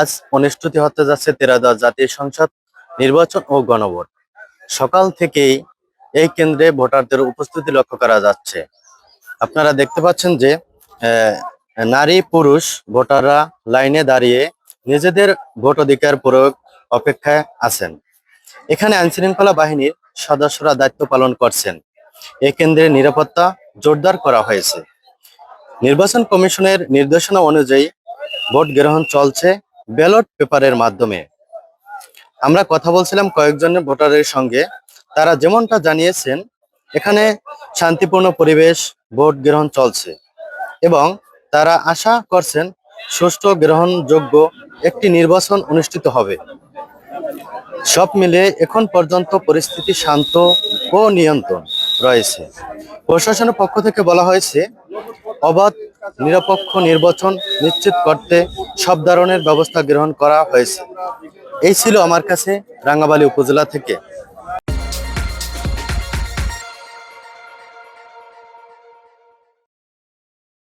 আজ অনুষ্ঠিত হতে যাচ্ছে 13দশ জাতীয় সংসদ নির্বাচন ও গণভোট। সকাল থেকেই এই কেন্দ্রে ভোটারদের উপস্থিতি লক্ষ্য করা যাচ্ছে। আপনারা দেখতে পাচ্ছেন যে নারী পুরুষ ভোটাররা লাইনে দাঁড়িয়ে নিজেদের ভোট অধিকার প্রয়োগ অপেক্ষায় আছেন। এখানে আইনশৃঙ্খলা বাহিনীর সদস্যরা দায়িত্ব পালন করছেন। এই কেন্দ্রের নিরাপত্তা জোরদার করা হয়েছে। নির্বাচন কমিশনের নির্দেশনা অনুযায়ী ভোট গ্রহণ চলছে ব্যালট পেপারের মাধ্যমে। আমরা কথা বলছিলাম কয়েকজন ভোটারের সঙ্গে, তারা যেমনটা জানিয়েছেন এখানে শান্তিপূর্ণ পরিবেশ, ভোট গ্রহণ চলছে এবং তারা আশা করছেন সুষ্ঠু গ্রহণযোগ্য একটি নির্বাচন অনুষ্ঠিত হবে। সব মিলে এখন পর্যন্ত পরিস্থিতি শান্ত ও নিয়ন্ত্রণ রয়েছে। প্রশাসনের পক্ষ থেকে বলা হয়েছে অবাধ নিরপেক্ষ নির্বাচন নিশ্চিত করতে সব ধরনের ব্যবস্থা গ্রহণ করা হয়েছে। এই ছিল আমার কাছে রাঙ্গাবালী উপজেলা থেকে।